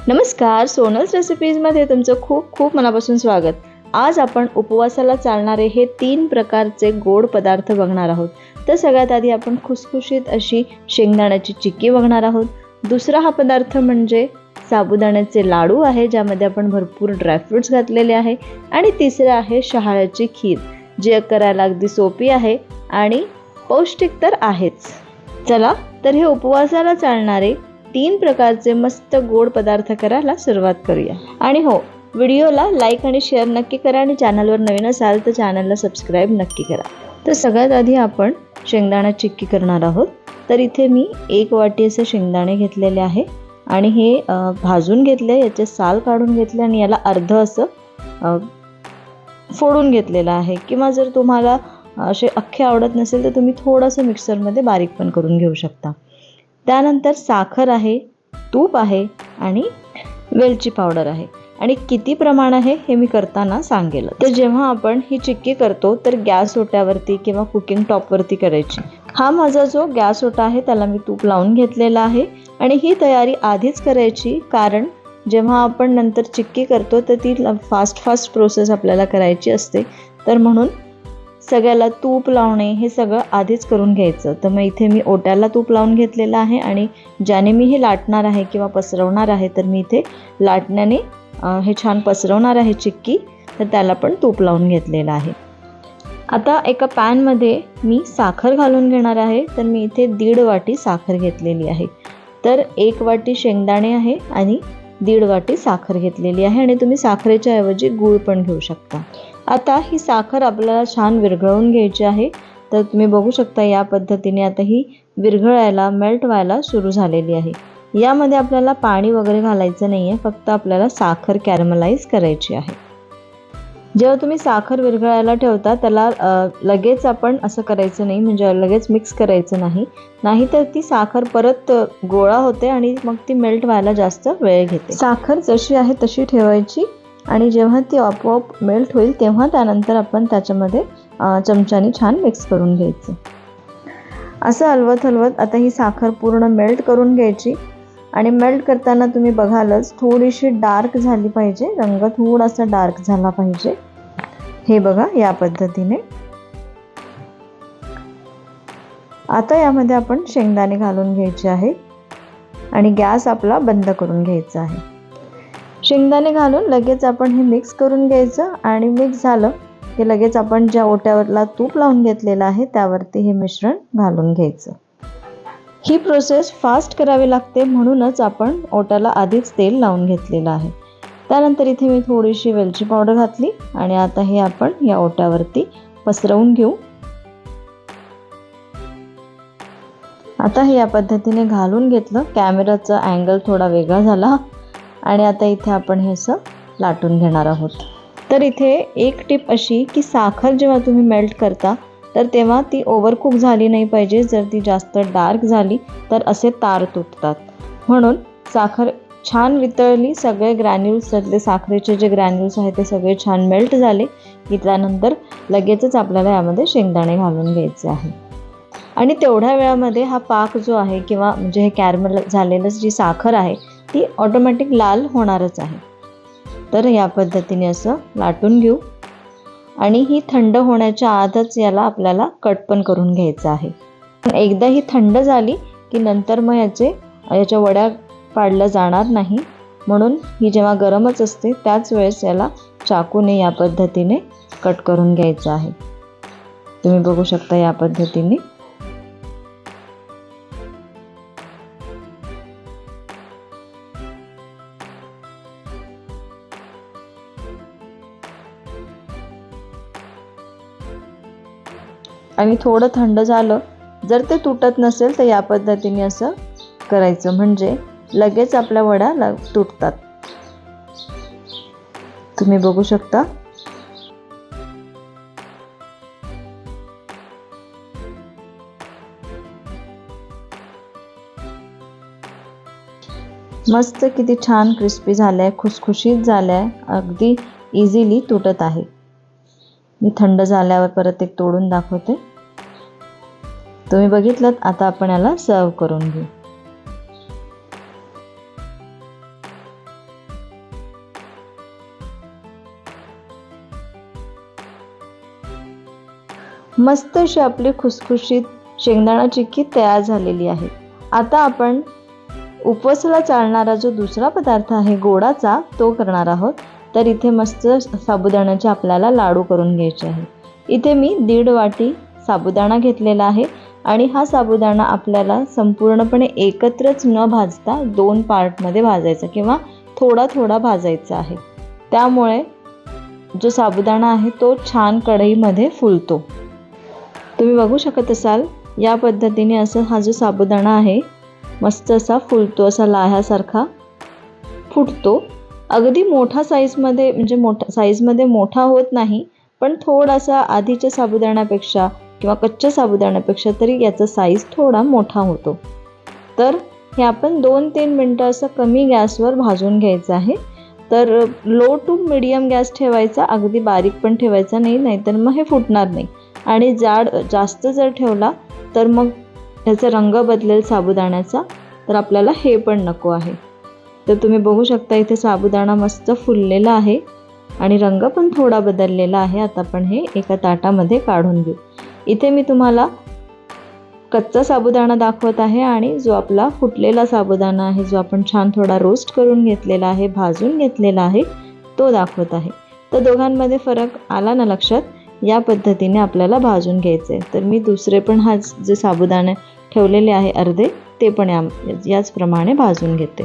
नमस्कार, सोनल्स रेसिपीजमध्ये तुमचं खूप खूप मनापासून स्वागत. आज आपण उपवासाला चालणारे हे 3 प्रकारचे गोड पदार्थ बघणार आहोत. तर सगळ्यात आधी आपण खुसखुशीत अशी शेंगदाण्याची चिक्की बघणार आहोत. दुसरा हा पदार्थ म्हणजे साबुदाण्याचे लाडू आहे, ज्यामध्ये आपण भरपूर ड्रायफ्रुट्स घातलेले आहे. आणि तिसरं आहे शहाळ्याची खीर, जी करायला अगदी सोपी आहे आणि पौष्टिक तर आहेच. चला तर हे उपवासाला चालणारे 3 प्रकारचे मस्त गोड पदार्थ करायला सुरुवात करूया. आणि हो, व्हिडिओला लाईक आणि शेअर नक्की करा आणि चॅनलवर नवीन असाल तर चॅनलला सबस्क्राईब नक्की करा. तर सगळ्यात आधी आपण शेंगदाणा चिक्की करणार आहोत. तर इथे मी 1 वाटी असे शेंगदाणे घेतलेले आहे आणि हे भाजून घेतले, याचे साल काढून घेतले आणि याला अर्ध असं फोडून घेतलेलं आहे. किंवा जर तुम्हाला असे अख्खे आवडत नसेल तर तुम्ही थोडंसं मिक्सरमध्ये बारीक पण करून घेऊ शकता. त्यानंतर साखर आहे, तूप आहे आणि वेलची पावडर आहे. आणि किती प्रमाण आहे हे मी करताना सांगेल. तर जेव्हा आपण ही चिक्की करतो तर गॅस ओट्यावरती किंवा कुकिंग टॉपवरती करायची. हा माझा जो गॅस ओटा आहे त्याला मी तूप लावून घेतलेला आहे. आणि ही तयारी आधीच करायची, कारण जेव्हा आपण नंतर चिक्की करतो तर ती फास्ट प्रोसेस आपल्याला करायची असते. तर म्हणून सगळ्याला तूप लावणे हे सगळं आधीच करून घ्यायचं. तर मग इथे मी ओट्याला तूप लावून घेतलेलं आहे आणि ज्याने मी हे लाटणार आहे किंवा पसरवणार आहे, तर मी इथे लाटण्याने हे छान पसरवणार आहे चिक्की, तर त्याला पण तूप लावून घेतलेलं आहे. आता एका पॅनमध्ये मी साखर घालून घेणार आहे. तर मी इथे 1.5 वाटी साखर घेतलेली आहे. तर 1 वाटी शेंगदाणे आहे आणि 1.5 वाटी साखर घेतलेली आहे. आणि तुम्ही साखरेच्या ऐवजी गूळ पण घेऊ शकता. आता ही साखर आपल्याला छान विरघळवून घ्यायची आहे. तर तुम्ही बघू शकता या पद्धतीने आता ही विरघळायला, मेल्ट व्हायला सुरू झालेली आहे. यामध्ये आपल्याला पाणी वगैरे घालायचं नाही आहे, फक्त आपल्याला साखर कॅरमलाइज करायची आहे. जेव्हा तुम्ही साखर विरघळायला ठेवता त्याला लगेच आपण असं करायचं नाही, म्हणजे लगेच मिक्स करायचं नाही, नाहीतर ती साखर परत गोळा होते आणि मग ती मेल्ट व्हायला जास्त वेळ घेते. साखर जशी आहे तशी ठेवायची आणि जेव्हा ती आपोआप मेल्ट होईल तेव्हा त्यानंतर आपण त्याच्यामध्ये चमच्याने छान मिक्स करून घ्यायचं. असं हलवत आता ही साखर पूर्ण मेल्ट करून घ्यायची. आणि मेल्ट करताना तुम्ही बघालच थोडीशी डार्क झाली पाहिजे, रंग थोडासा डार्क झाला पाहिजे. हे बघा या पद्धतीने. आता यामध्ये आपण शेंगदाणे घालून घ्यायचे आहे आणि गॅस आपला बंद करून घ्यायचा आहे. शेंगदाणे घालून लगेच आपण हे मिक्स करून घ्यायचं आणि मिक्स झालं की लगेच आपण ज्या ओट्यावरला तूप लावून घेतलेलं आहे त्यावरती हे मिश्रण घालून घ्यायचं. ही प्रोसेस फास्ट करावी लागते, म्हणूनच आपण ओट्याला आधीच तेल लावून घेतलेलं आहे. त्यानंतर इथे मी थोडीशी वेलची पावडर घातली आणि आता हे आपण या ओट्यावरती पसरवून घेऊ. आता हे या पद्धतीने घालून घेतलं. कॅमेराचा अँगल थोडा वेगळा झाला आणि आता इथे आपण हे असं लाटून घेणार आहोत. तर इथे एक टिप अशी की साखर जेव्हा तुम्ही मेल्ट करता तर तेव्हा ती ओव्हरकुक झाली नाही पाहिजे. जर ती जास्त डार्क झाली तर असे तार तुटतात. म्हणून साखर छान वितळली, सगळे ग्रॅन्युल्स त्यातले साखरेचे जे ग्रॅन्युल्स आहेत ते सगळे छान मेल्ट झाले की त्यानंतर लगेचच आपल्याला यामध्ये शेंगदाणे घालून घ्यायचे आहे. आणि तेवढ्या वेळामध्ये हा पाक जो आहे किंवा म्हणजे हे कॅरमल झालेलं जी साखर आहे ती ऑटोमॅटिक लाल होणारच आहे. तर या पद्धतीने असं लाटून घेऊ आणि ही थंड होण्याच्या आतच याला आपल्याला कट पण करून घ्यायचं आहे. एकदा ही थंड झाली की नंतर मग याच्या वड्या पाडल्या जाणार नाही, म्हणून ही जेव्हा गरमच असते त्याच वेळेस याला चाकूने या पद्धतीने कट करून घ्यायचं आहे. तुम्ही बघू शकता या पद्धतीने. आणि थोडं थंड झालं, जर ते तुटत नसेल तर या पद्धतीने असं करायचं, म्हणजे लगेच आपल्या वड्या तुटतात. तुम्ही बघू शकता. मस्त किती छान क्रिस्पी झालंय, खुसखुशीत झालंय, अगदी इझिली तुटत आहे. मी थंड झाल्यावर परत एक तोडून दाखवते. तुम्ही बघितलं. आता आपण याला सर्व करून घेऊ. मस्त अशी आपली खुसखुशीत शेंगदाणा चिक्की तयार झालेली आहे. आता आपण उपवासाला चालणारा जो दुसरा पदार्थ आहे गोडाचा तो करणार आहोत. तर इथे मस्त साबुदाण्याचे आपल्याला लाडू करून घ्यायचे आहे. इथे मी 1.5 वाटी साबुदाणा घेतलेला आहे आणि हा साबुदाणा आपल्याला संपूर्णपणे एकत्रच न भाजता 2 पार्टमध्ये भाजायचा किंवा थोडा थोडा भाजायचा आहे. त्यामुळे जो साबुदाणा आहे तो छान कढईमध्ये फुलतो. तुम्ही बघू शकत असाल या पद्धतीने असं हा जो साबुदाणा आहे मस्त असा फुलतो, असा लाह्यासारखा फुटतो. अगदी मोठा साईजमध्ये म्हणजे साईजमध्ये मोठा होत नाही, पण थोडासा आधीच्या साबुदाण्यापेक्षा किंवा कच्च्या साबुदाण्यापेक्षा तरी याचा साईज थोडा मोठा होतो. तर हे आपण 2-3 मिनटं असं कमी गॅसवर भाजून घ्यायचं आहे. तर लो टू मीडियम गॅस ठेवायचा, अगदी बारीक पण ठेवायचा नाही, नाहीतर मग हे फुटणार नाही. आणि जास्त जर ठेवला तर मग ह्याचा रंग बदलेल साबुदाण्याचा, तर आपल्याला हे पण नको आहे. तर तुम्ही बघू शकता इथे साबुदाणा मस्त फुललेला आहे आणि रंग पण थोडा बदललेला आहे. आता आपण हे एका ताटामध्ये काढून घेऊ. इथे मी तुम्हाला कच्चा साबुदाणा दाखवत आहे आणि जो आपला फुटलेला साबुदाणा आहे, जो आपण छान थोडा रोस्ट करून घेतलेला आहे, भाजून घेतलेला आहे, तो दाखवत आहे. तर दोघांमध्ये फरक आला ना लक्षात? या पद्धतीने आपल्याला भाजून घ्यायचे. तर मी दुसरे पण हा जे साबुदाणे ठेवलेले आहे अर्धे, ते पण याचप्रमाणे भाजून घेते.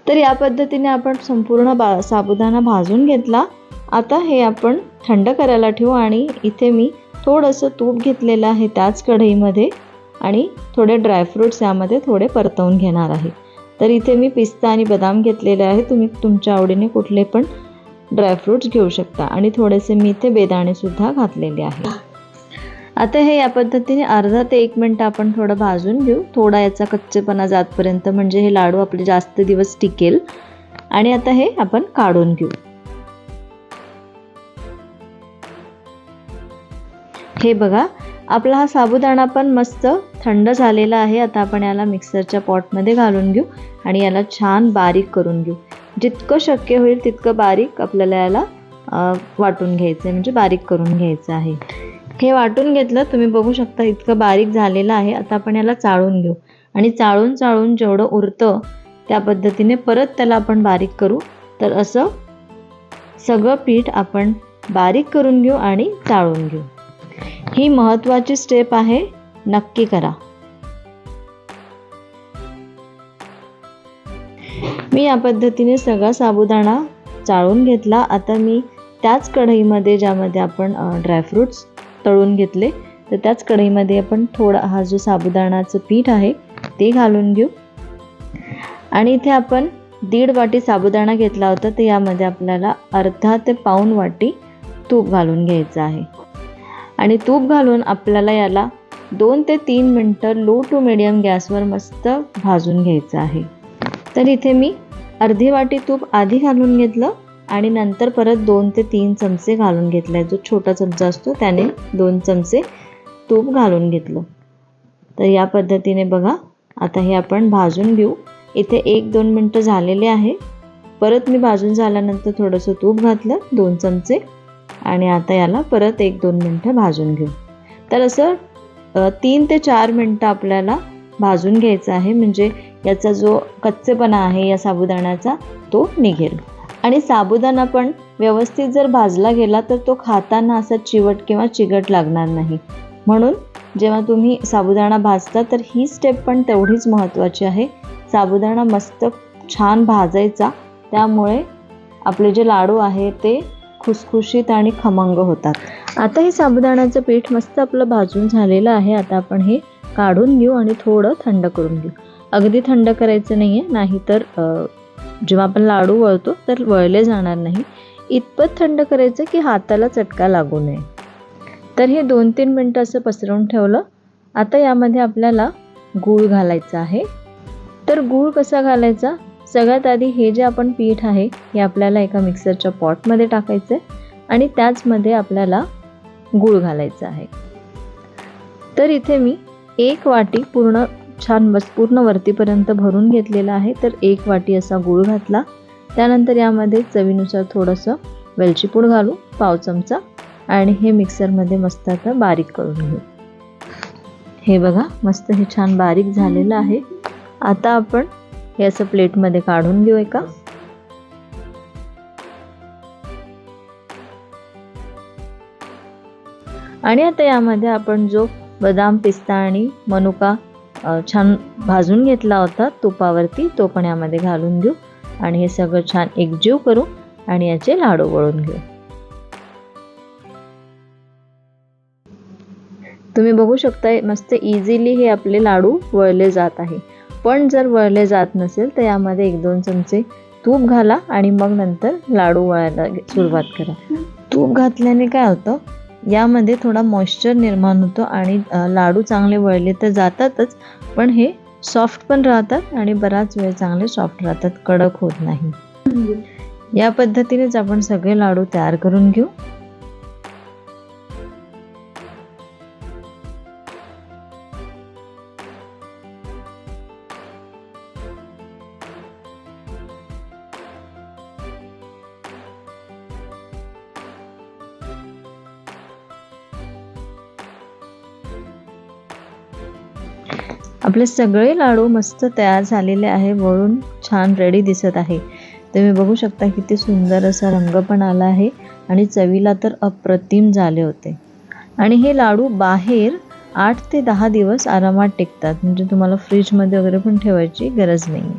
तर या पद्धतीने आपण संपूर्ण साबुदाणा भाजून घेतला. आता हे आपण थंड करायला ठेवू आणि इथे मी थोडंसं तूप घेतलेलं आहे त्याच कढईमध्ये आणि थोडे ड्रायफ्रूट्स यामध्ये थोडे परतवून घेणार आहे. तर इथे मी पिस्ता आणि बदाम घेतलेले आहे. तुम्ही तुमच्या आवडीने कुठले पण ड्रायफ्रूट्स घेऊ शकता आणि थोडेसे मी इथे बेदाणे सुद्धा घातलेले आहे. आता हे या पद्धतीने अर्धा ते 1 मिनिट आपण थोडं भाजून घेऊ, थोडा याचा कच्चेपणा जातपर्यंत, म्हणजे हे लाडू आपले जास्त दिवस टिकेल. आणि आता हे आपण काढून घेऊ. हे बघा आपला हा साबुदाणा पण मस्त थंड झालेला आहे. आता आपण याला मिक्सरच्या पॉटमध्ये घालून घेऊ आणि याला छान बारीक करून घेऊ. जितकं शक्य होईल तितकं बारीक आपल्याला याला वाटून घ्यायचं आहे, म्हणजे बारीक करून घ्यायचं आहे. हे वाटून घेतलं, तुम्ही बघू शकता इतकं बारीक झालेलं आहे. आता आपण याला चाळून घेऊ आणि चाळून जेवढं उरतं त्या पद्धतीने परत त्याला आपण बारीक करू. तर असं सगळं पीठ आपण बारीक करून घेऊ आणि चाळून घेऊ. ही महत्त्वाची स्टेप आहे, नक्की करा. मी या पद्धतीने सगळा साबुदाणा चाळून घेतला. आता मी त्याच कढईमध्ये ज्यामध्ये आपण ड्रायफ्रूट्स तळून घेतले, तर त्याच कढईमध्ये आपण थोडा हा जो साबुदाणाचं पीठ आहे ते घालून घेऊ. आणि इथे आपण 1.5 वाटी साबुदाणा घेतला होता, तर यामध्ये आपल्याला अर्धा ते पाऊण वाटी तूप घालून घ्यायचं आहे. आणि तूप घालून आपल्याला याला 2 ते 3 मिनटं लो टू मीडियम गॅसवर मस्त भाजून घ्यायचं आहे. तर इथे मी अर्धी वाटी तूप आधी घालून घेतलं आणि नंतर परत 2 ते 3 चमचे घालून घेतले. जो छोटा चमचा असतो त्याने 2 चमचे तूप घालून घेतलं. तर या पद्धतीने बघा आता हे आपण भाजून घेऊ. इथे 1-2 मिनटं झालेले आहे. परत मी भाजून झाल्यानंतर थोडंसं तूप घातलं 2 चमचे आणि आता याला परत 1-2 मिनटं भाजून घेऊ. तर असं 3 ते 4 मिनटं आपल्याला भाजून घ्यायचं आहे, म्हणजे याचा जो कच्चेपणा आहे या साबुदाण्याचा तो निघेल. आणि साबुदाणा पण व्यवस्थित जर भाजला गेला तर तो खाताना असा चिवट किंवा चिकट लागणार नाही. म्हणून जेव्हा तुम्ही साबुदाणा भाजता तर ही स्टेप पण तेवढीच महत्त्वाची आहे. साबुदाणा मस्त छान भाजायचा, त्यामुळे आपले जे लाडू आहे ते खुसखुशीत आणि खमंग होतात. आता हे साबुदाण्याचं पीठ मस्त आपलं भाजून झालेलं आहे. आता आपण हे काढून घेऊ आणि थोडं थंड करून घेऊ. अगदी थंड करायचं नाही आहे, नाहीतर जेव्हा आपण लाडू वळतो तर वळले जाणार नाही. इतपत थंड करायचं की हाताला चटका लागू नये. तर हे 2-3 मिनटं असं पसरवून ठेवलं. आता यामध्ये आपल्याला गूळ घालायचा आहे. तर गूळ कसा घालायचा? सगळ्यात आधी हे जे आपण पीठ आहे हे आपल्याला एका मिक्सरच्या पॉटमध्ये टाकायचं आहे आणि त्याचमध्ये आपल्याला गूळ घालायचा आहे. तर इथे मी 1 वाटी पूर्ण वरतीपर्यंत भरून घेतलेला आहे. तर 1 वाटी असा गूळ घातला. त्यानंतर यामध्ये चवीनुसार थोडंसं वेलची पूड घालू पाव चमचा आणि हे मिक्सरमध्ये मस्त आता बारीक करून घेऊ। हे बघा मस्त हे छान बारीक झालेलं आहे। आता आपण हे असं प्लेटमध्ये काढून घेऊ एका। आणि आता यामध्ये आपण जो बदाम पिस्ता आणि मनुका छान भाजून घेतला होता तुपावरती तो पण यामध्ये घालून घेऊ आणि हे सगळं छान एकजीव करू आणि याचे लाडू वळून घेऊ। तुम्ही बघू शकता मस्त इझिली हे आपले लाडू वळले जात आहे। पण जर वळले जात नसेल तर यामध्ये 1-2 चमचे तूप घाला आणि मग नंतर लाडू वळायला सुरुवात करा। तूप घातल्याने काय होतं यामध्ये थोडा मॉइश्चर निर्माण होतो आणि लाडू चांगले वळले तर जातातच पण हे सॉफ्ट पण राहतात आणि बराच वेळ चांगले सॉफ्ट राहतात, कडक होत नाही। या पद्धतीनेच आपण सगळे लाडू तयार करून घेऊ। आपले सगळे लाडू मस्त तयार झालेले आहे, वळून छान रेडी दिसत आहे। तुम्ही बघू शकता किती सुंदर असा रंग पण आला आहे आणि चवीला तर अप्रतिम झाले होते। आणि हे लाडू बाहेर 8 ते 10 दिवस आरामात टिकतात, म्हणजे तुम्हाला फ्रीज मध्ये वगैरे पण ठेवायची गरज नाही।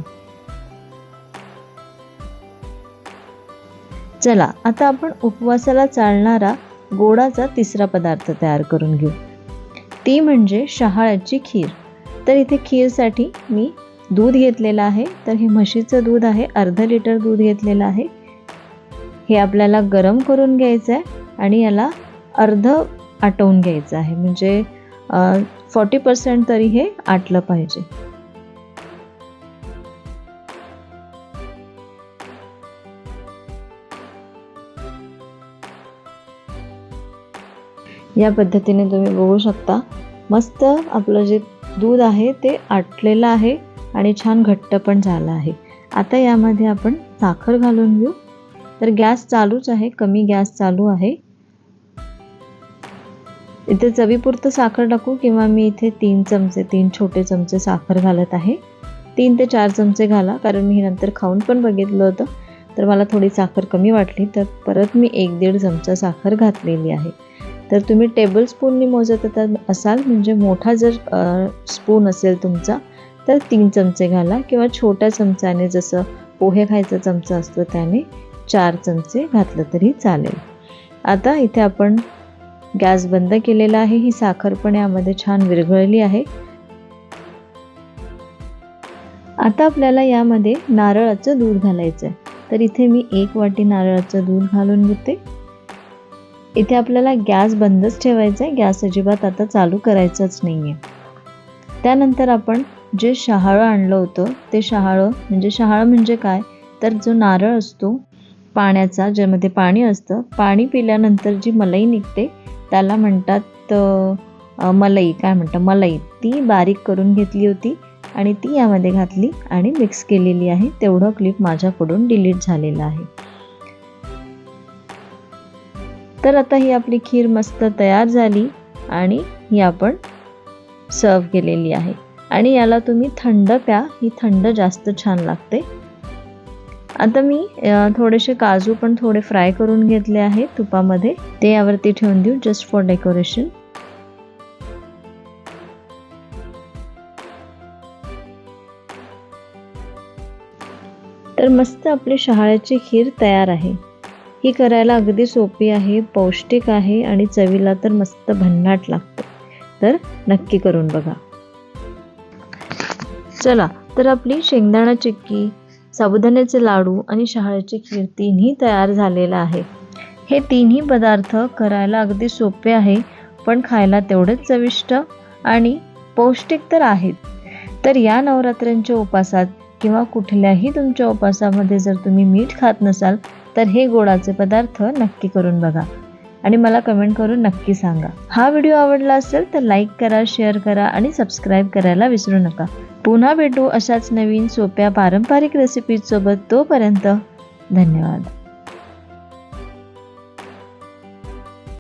चला आता आपण उपवासाला चालणारा गोडाचा तिसरा पदार्थ तयार करून घेऊ, ती म्हणजे शहाळ्याची खीर। तर इथे खीरसाठी मी दूध घेतलेलं आहे, तर हे म्हशीचं दूध आहे, अर्धा लिटर दूध घेतलेलं आहे। हे आपल्याला गरम करून घ्यायचं आहे आणि याला अर्ध आटवून घ्यायचं आहे, म्हणजे 40% तरी हे आटलं पाहिजे। या पद्धतीने तुम्ही बघू शकता मस्त आपलं जे दूध आहे ते आटलेलं आहे आणि छान घट्ट पण झालं आहे। आता यामध्ये आपण साखर घालून घेऊ। तर गॅस चालूच आहे, कमी गॅस चालू आहे। इथे चवीपुरतं साखर टाकू किंवा मी इथे 3 छोटे चमचे साखर घालत आहे। 3 ते 4 चमचे घाला, कारण मी नंतर खाऊन पण बघितलं होतं तर मला थोडी साखर कमी वाटली, तर परत मी 1-1.5 चमचा साखर घातलेली आहे। तर तुम्ही टेबल स्पूननी मोजत असाल, म्हणजे मोठा जर स्पून असेल तुमचा तर 3 चमचे घाला किंवा छोट्या चमच्याने जसं पोहे खायचा चमचा असतो त्याने 4 चमचे घातलं तरी चालेल। आता इथे आपण गॅस बंद केलेला आहे, ही साखर पण यामध्ये छान विरघळली आहे। आता आपल्याला यामध्ये नारळाचं दूध घालायचं आहे, तर इथे मी 1 वाटी नारळाचं दूध घालून घेते। इथे आपल्याला गॅस बंदच ठेवायचा आहे, गॅस अजिबात आता चालू करायचाच नाहीये। त्यानंतर आपण जे शहाळं आणलं होतं ते शहाळं म्हणजे काय, तर जो नारळ असतो पाण्याचा, ज्यामध्ये पाणी असतं, पाणी पिल्यानंतर जी मलाई निघते त्याला म्हणतात मलाई, ती बारीक करून घेतली होती आणि ती यामध्ये घातली आणि मिक्स केलेली आहे। तेवढं क्लिप माझ्याकडून डिलीट झालेलं आहे। तर आता ही आपली खीर मस्त तयार झाली आणि ही आपण सर्व केलेली आहे आणि याला तुम्ही थंड प्या, ही थंड जास्त छान लागते। आता मी थोडेसे काजू पण थोडे फ्राय करून घेतले आहे तुपामध्ये, ते यावरती ठेवून देऊ जस्ट फॉर डेकोरेशन। तर मस्त आपली शहाळ्याची खीर तयार आहे। ही करायला अगदी सोपी आहे, पौष्टिक आहे आणि चवीला तर मस्त भन्नाट लागते, तर नक्की करून बघा। चला तर आपली शेंगदाणा चिक्की, साबुदाण्याचे लाडू आणि शहाळ्याची खीर तिन्ही तयार झालेलं आहे। हे तिन्ही पदार्थ करायला अगदी सोपे आहे, पण खायला तेवढेच चविष्ट आणि पौष्टिक तर आहेत। तर या नवरात्रीच्या उपासात किंवा कुठल्याही तुमच्या उपासामध्ये जर तुम्ही मीठ खात नसाल तर हे गोडाचे पदार्थ नक्की करून बघा आणि मला कमेंट करून नक्की सांगा। हा व्हिडिओ आवडला असेल तर लाईक करा, शेअर करा आणि सबस्क्राईब करायला विसरू नका। पुन्हा भेटू अशाच नवीन सोप्या पारंपरिक रेसिपीज सोबत, तोपर्यंत धन्यवाद।